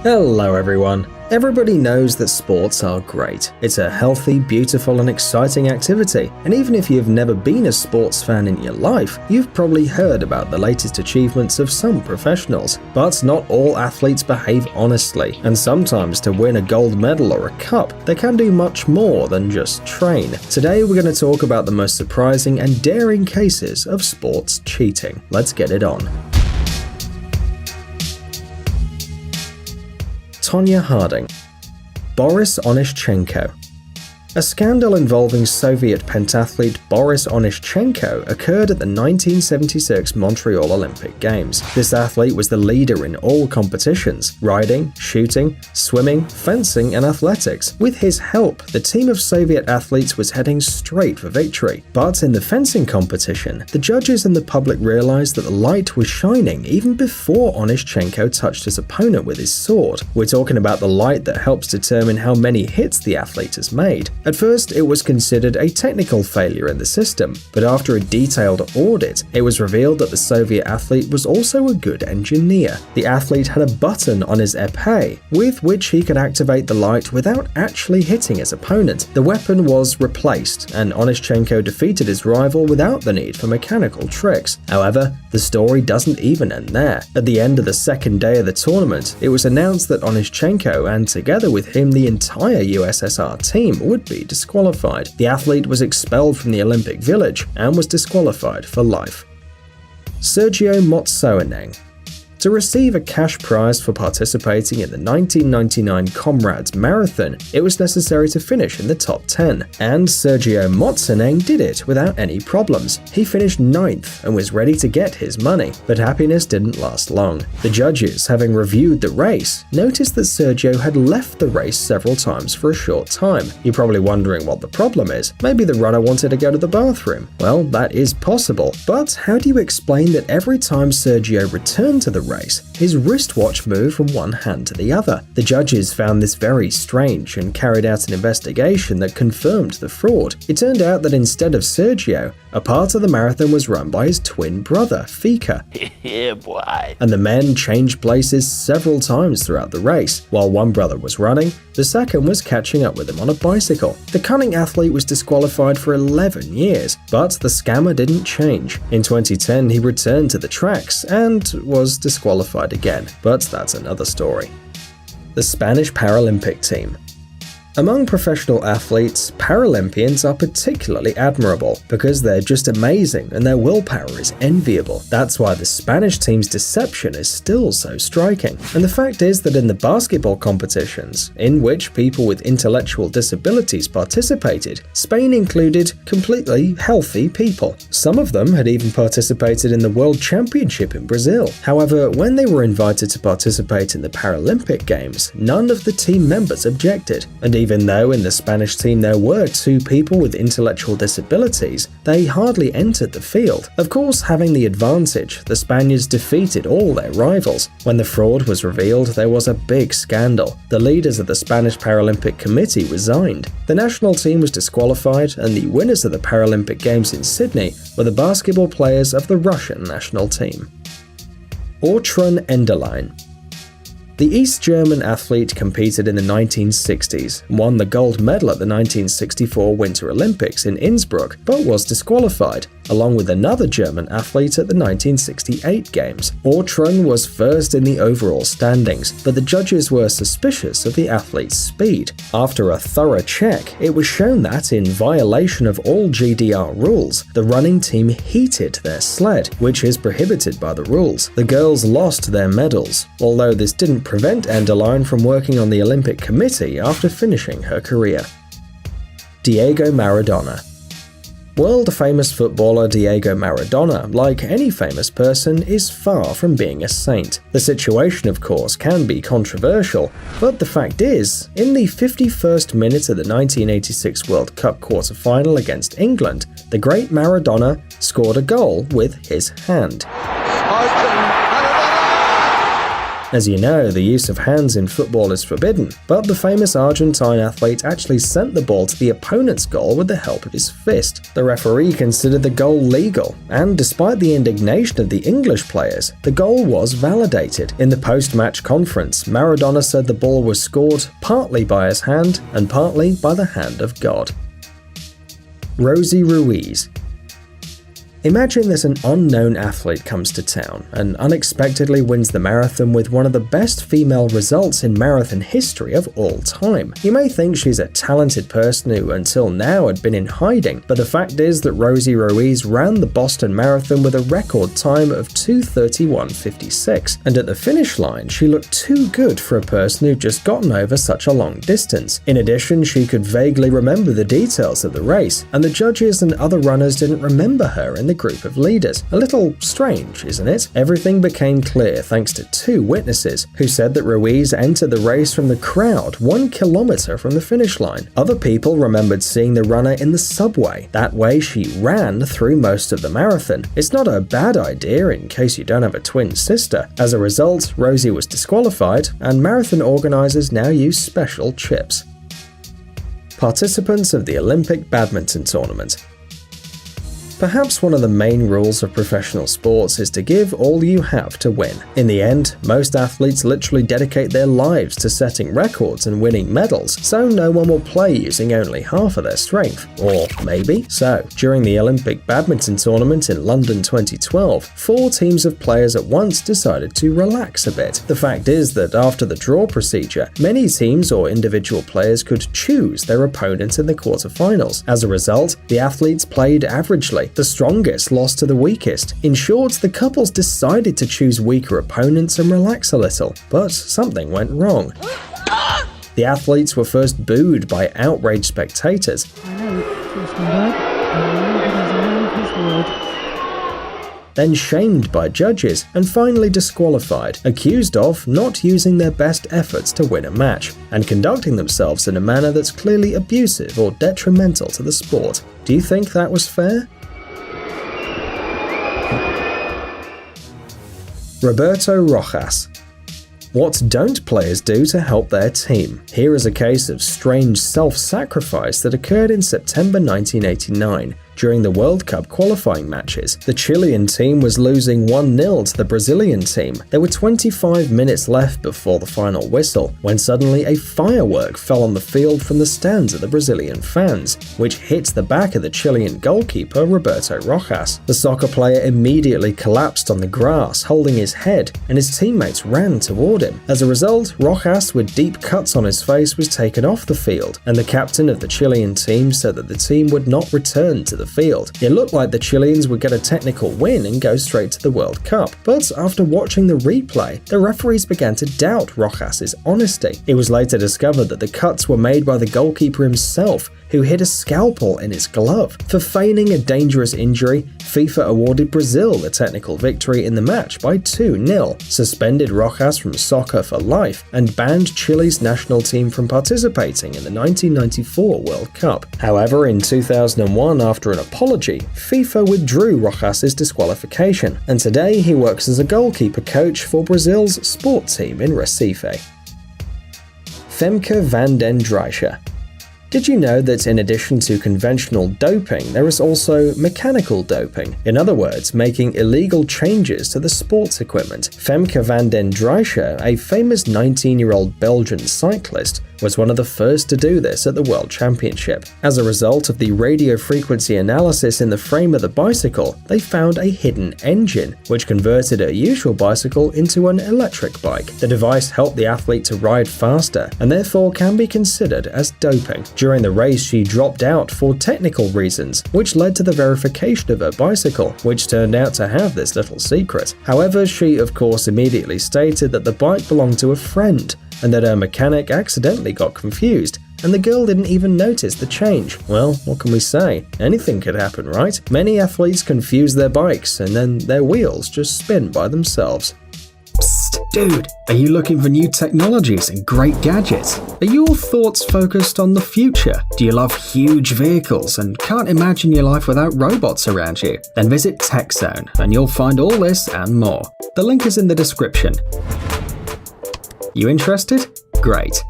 Hello everyone. Everybody knows that sports are great. It's a healthy, beautiful and exciting activity, and even if you've never been a sports fan in your life, you've probably heard about the latest achievements of some professionals. But not all athletes behave honestly, and sometimes to win a gold medal or a cup, they can do much more than just train. Today we're going to talk about the most surprising and daring cases of sports cheating. Let's get it on. Tonya Harding. Boris Onyshchenko. A scandal involving Soviet pentathlete Boris Onyshchenko occurred at the 1976 Montreal Olympic Games. This athlete was the leader in all competitions: riding, shooting, swimming, fencing, and athletics. With his help, the team of Soviet athletes was heading straight for victory. But in the fencing competition, the judges and the public realized that the light was shining even before Onyshchenko touched his opponent with his sword. We're talking about the light that helps determine how many hits the athlete has made. At first, it was considered a technical failure in the system, but after a detailed audit, it was revealed that the Soviet athlete was also a good engineer. The athlete had a button on his épée, with which he could activate the light without actually hitting his opponent. The weapon was replaced, and Onyshchenko defeated his rival without the need for mechanical tricks. However, the story doesn't even end there. At the end of the second day of the tournament, it was announced that Onyshchenko, and together with him the entire USSR team, would be disqualified. The athlete was expelled from the Olympic Village and was disqualified for life. Sergio Motsoeneng. To receive a cash prize for participating in the 1999 Comrades Marathon, it was necessary to finish in the top 10, and Sergio Motsoeneng did it without any problems. He finished 9th and was ready to get his money, but happiness didn't last long. The judges, having reviewed the race, noticed that Sergio had left the race several times for a short time. You're probably wondering what the problem is. Maybe the runner wanted to go to the bathroom. Well, that is possible, but how do you explain that every time Sergio returned to the race, his wristwatch moved from one hand to the other? The judges found this very strange and carried out an investigation that confirmed the fraud. It turned out that instead of Sergio, a part of the marathon was run by his twin brother, Fika. Yeah, boy. And the men changed places several times throughout the race. While one brother was running, the second was catching up with him on a bicycle. The cunning athlete was disqualified for 11 years, but the scammer didn't change. In 2010, he returned to the tracks and was disqualified again, but that's another story. The Spanish Paralympic team. Among professional athletes, Paralympians are particularly admirable because they're just amazing and their willpower is enviable. That's why the Spanish team's deception is still so striking. And the fact is that in the basketball competitions, in which people with intellectual disabilities participated, Spain included completely healthy people. Some of them had even participated in the World Championship in Brazil. However, when they were invited to participate in the Paralympic Games, none of the team members objected. And even though in the Spanish team there were 2 people with intellectual disabilities, they hardly entered the field. Of course, having the advantage, the Spaniards defeated all their rivals. When the fraud was revealed, there was a big scandal. The leaders of the Spanish Paralympic Committee resigned. The national team was disqualified, and the winners of the Paralympic Games in Sydney were the basketball players of the Russian national team. Ortrun Enderlein. The East German athlete competed in the 1960s and won the gold medal at the 1964 Winter Olympics in Innsbruck, but was disqualified, along with another German athlete at the 1968 Games. Ortrun was first in the overall standings, but the judges were suspicious of the athlete's speed. After a thorough check, it was shown that, in violation of all GDR rules, the running team heated their sled, which is prohibited by the rules. The girls lost their medals, although this didn't prevent Enderlein from working on the Olympic Committee after finishing her career. Diego Maradona. World-famous footballer Diego Maradona, like any famous person, is far from being a saint. The situation, of course, can be controversial, but the fact is, in the 51st minute of the 1986 World Cup quarter-final against England, the great Maradona scored a goal with his hand. As you know, the use of hands in football is forbidden, but the famous Argentine athlete actually sent the ball to the opponent's goal with the help of his fist. The referee considered the goal legal, and despite the indignation of the English players, the goal was validated. In the post-match conference, Maradona said the ball was scored partly by his hand and partly by the hand of God. Rosie Ruiz. Imagine that an unknown athlete comes to town and unexpectedly wins the marathon with one of the best female results in marathon history of all time. You may think she's a talented person who until now had been in hiding, but the fact is that Rosie Ruiz ran the Boston Marathon with a record time of 2:31:56, and at the finish line she looked too good for a person who'd just gotten over such a long distance. In addition, she could vaguely remember the details of the race, and the judges and other runners didn't remember her in the group of leaders. A little strange, isn't it? Everything became clear thanks to two witnesses who said that Ruiz entered the race from the crowd 1 kilometer from the finish line. Other people remembered seeing the runner in the subway. That way she ran through most of the marathon. It's not a bad idea in case you don't have a twin sister. As a result, Rosie was disqualified, and marathon organizers now use special chips. Participants of the Olympic badminton tournament. Perhaps one of the main rules of professional sports is to give all you have to win. In the end, most athletes literally dedicate their lives to setting records and winning medals, so no one will play using only half of their strength. Or maybe so. During the Olympic badminton tournament in London 2012, 4 teams of players at once decided to relax a bit. The fact is that after the draw procedure, many teams or individual players could choose their opponent in the quarterfinals. As a result, the athletes played averagely. The strongest lost to the weakest. In short, the couples decided to choose weaker opponents and relax a little, but something went wrong. The athletes were first booed by outraged spectators, then shamed by judges, and finally disqualified, accused of not using their best efforts to win a match, and conducting themselves in a manner that's clearly abusive or detrimental to the sport. Do you think that was fair? Roberto Rojas. What don't players do to help their team? Here is a case of strange self-sacrifice that occurred in September 1989. During the World Cup qualifying matches, the Chilean team was losing 1-0 to the Brazilian team. There were 25 minutes left before the final whistle, when suddenly a firework fell on the field from the stands of the Brazilian fans, which hit the back of the Chilean goalkeeper Roberto Rojas. The soccer player immediately collapsed on the grass, holding his head, and his teammates ran toward him. As a result, Rojas, with deep cuts on his face, was taken off the field, and the captain of the Chilean team said that the team would not return to the field. It looked like the Chileans would get a technical win and go straight to the World Cup, but after watching the replay, the referees began to doubt Rojas' honesty. It was later discovered that the cuts were made by the goalkeeper himself, who hid a scalpel in his glove. For feigning a dangerous injury, FIFA awarded Brazil the technical victory in the match by 2-0, suspended Rojas from soccer for life, and banned Chile's national team from participating in the 1994 World Cup. However, in 2001, after an apology, FIFA withdrew Rojas' disqualification, and today he works as a goalkeeper coach for Brazil's sport team in Recife. Femke van den Drijke. Did you know that in addition to conventional doping, there is also mechanical doping? In other words, making illegal changes to the sports equipment. Femke van den Drijke, a famous 19-year-old Belgian cyclist, was one of the first to do this at the World Championship. As a result of the radio frequency analysis in the frame of the bicycle, they found a hidden engine, which converted a usual bicycle into an electric bike. The device helped the athlete to ride faster, and therefore can be considered as doping. During the race, she dropped out for technical reasons, which led to the verification of her bicycle, which turned out to have this little secret. However, she of course immediately stated that the bike belonged to a friend, and that her mechanic accidentally got confused, and the girl didn't even notice the change. Well, what can we say? Anything could happen, right? Many athletes confuse their bikes, and then their wheels just spin by themselves. Psst, dude, are you looking for new technologies and great gadgets? Are your thoughts focused on the future? Do you love huge vehicles and can't imagine your life without robots around you? Then visit TechZone, and you'll find all this and more. The link is in the description. You interested? Great.